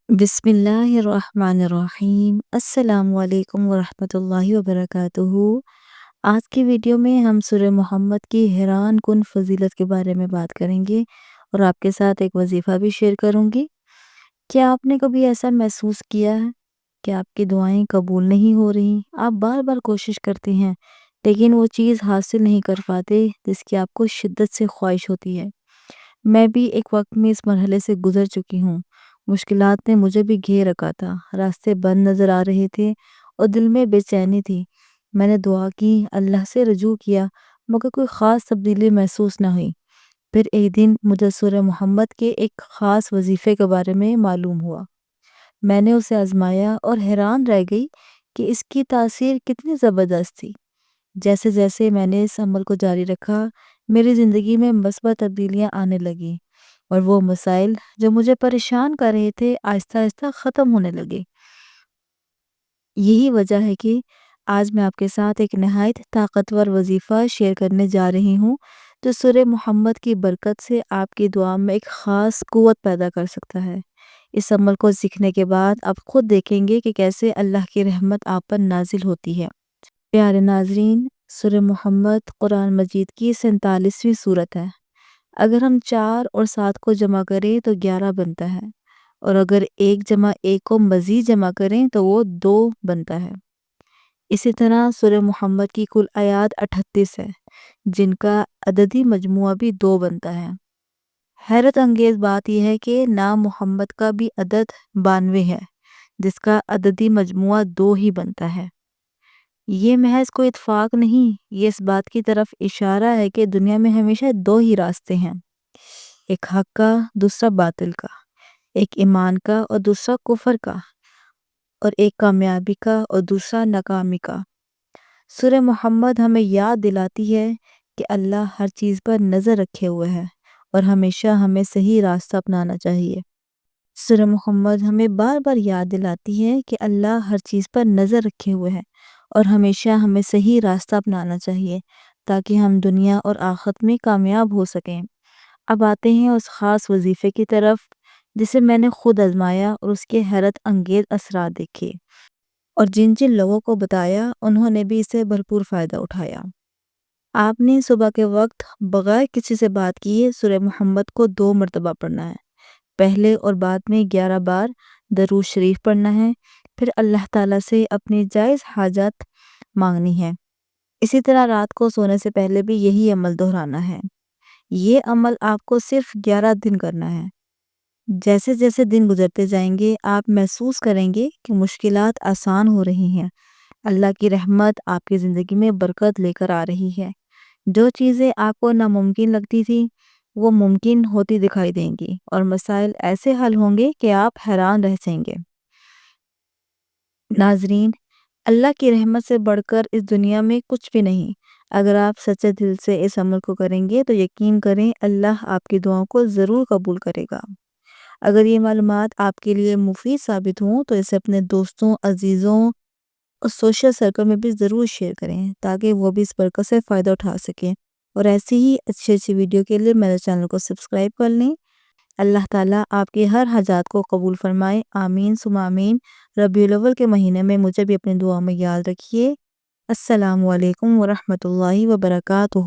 بسم اللہ الرحمن الرحیم۔ السلام علیکم ورحمۃ اللہ وبرکاتہ۔ آج کی ویڈیو میں ہم سورہ محمد کی حیران کن فضیلت کے بارے میں بات کریں گے اور آپ کے ساتھ ایک وظیفہ بھی شیئر کروں گی۔ کیا آپ نے کبھی ایسا محسوس کیا ہے کہ آپ کی دعائیں قبول نہیں ہو رہی؟ آپ بار بار کوشش کرتے ہیں لیکن وہ چیز حاصل نہیں کر پاتے جس کی آپ کو شدت سے خواہش ہوتی ہے۔ میں بھی ایک وقت میں اس مرحلے سے گزر چکی ہوں۔ مشکلات نے مجھے بھی گھیر رکھا تھا، راستے بند نظر آ رہے تھے اور دل میں بے چینی تھی۔ میں نے دعا کی، اللہ سے رجوع کیا، مگر کوئی خاص تبدیلی محسوس نہ ہوئی۔ پھر ایک دن مجھے سورہ محمد کے ایک خاص وظیفے کے بارے میں معلوم ہوا۔ میں نے اسے آزمایا اور حیران رہ گئی کہ اس کی تاثیر کتنی زبردست تھی۔ جیسے جیسے میں نے اس عمل کو جاری رکھا، میری زندگی میں مثبت تبدیلیاں آنے لگیں اور وہ مسائل جو مجھے پریشان کر رہے تھے آہستہ آہستہ ختم ہونے لگے۔ یہی وجہ ہے کہ آج میں آپ کے ساتھ ایک نہایت طاقتور وظیفہ شیئر کرنے جا رہی ہوں جو سورہ محمد کی برکت سے آپ کی دعا میں ایک خاص قوت پیدا کر سکتا ہے۔ اس عمل کو سیکھنے کے بعد آپ خود دیکھیں گے کہ کیسے اللہ کی رحمت آپ پر نازل ہوتی ہے۔ پیارے ناظرین، سورہ محمد قرآن مجید کی 47ویں سورت ہے۔ اگر ہم 4 اور 7 کو جمع کریں تو 11 بنتا ہے، اور اگر 1 جمع 1 کو مزید جمع کریں تو وہ 2 بنتا ہے۔ اسی طرح سورہ محمد کی کل آیات 38 ہے، جن کا عددی مجموعہ بھی 2 بنتا ہے۔ حیرت انگیز بات یہ ہے کہ نام محمد کا بھی عدد 92 ہے، جس کا عددی مجموعہ 2 ہی بنتا ہے۔ یہ محض کوئی اتفاق نہیں، یہ اس بات کی طرف اشارہ ہے کہ دنیا میں ہمیشہ 2 ہی راستے ہیں، ایک حق کا، دوسرا باطل کا، ایک ایمان کا اور دوسرا کفر کا، اور ایک کامیابی کا اور دوسرا ناکامی کا۔ سورہ محمد ہمیں یاد دلاتی ہے کہ اللہ ہر چیز پر نظر رکھے ہوئے ہے اور ہمیشہ ہمیں صحیح راستہ اپنانا چاہیے۔ سورہ محمد ہمیں بار بار یاد دلاتی ہے کہ اللہ ہر چیز پر نظر رکھے ہوئے ہے اور ہمیشہ ہمیں صحیح راستہ اپنانا چاہیے تاکہ ہم دنیا اور آخرت میں کامیاب ہو سکیں۔ اب آتے ہیں اس خاص وظیفے کی طرف جسے میں نے خود آزمایا اور اس کے حیرت انگیز اثرات دیکھے، اور جن جن لوگوں کو بتایا انہوں نے بھی اسے بھرپور فائدہ اٹھایا۔ آپ نے صبح کے وقت بغیر کسی سے بات کیے سورہ محمد کو 2 مرتبہ پڑھنا ہے۔ پہلے اور بعد میں 11 بار درود شریف پڑھنا ہے، پھر اللہ تعالیٰ سے اپنی جائز حاجات مانگنی ہے۔ اسی طرح رات کو سونے سے پہلے بھی یہی عمل دہرانا ہے۔ یہ عمل آپ کو صرف 11 دن کرنا ہے۔ جیسے جیسے دن گزرتے جائیں گے آپ محسوس کریں گے کہ مشکلات آسان ہو رہی ہیں، اللہ کی رحمت آپ کی زندگی میں برکت لے کر آ رہی ہے۔ جو چیزیں آپ کو ناممکن لگتی تھی وہ ممکن ہوتی دکھائی دیں گی، اور مسائل ایسے حل ہوں گے کہ آپ حیران رہ جائیں گے۔ ناظرین، اللہ کی رحمت سے بڑھ کر اس دنیا میں کچھ بھی نہیں۔ اگر آپ سچے دل سے اس عمل کو کریں گے تو یقین کریں اللہ آپ کی دعاؤں کو ضرور قبول کرے گا۔ اگر یہ معلومات آپ کے لیے مفید ثابت ہوں تو اسے اپنے دوستوں، عزیزوں اور سوشل سرکل میں بھی ضرور شیئر کریں تاکہ وہ بھی اس برکت سے فائدہ اٹھا سکیں، اور ایسی ہی اچھی ویڈیو کے لیے میرے چینل کو سبسکرائب کر لیں۔ اللہ تعالیٰ آپ کے ہر حاجات کو قبول فرمائے، آمین ثم آمین۔ ربیع الاول کے مہینے میں مجھے بھی اپنی دعا میں یاد رکھیے۔ السلام علیکم ورحمۃ اللہ وبرکاتہ۔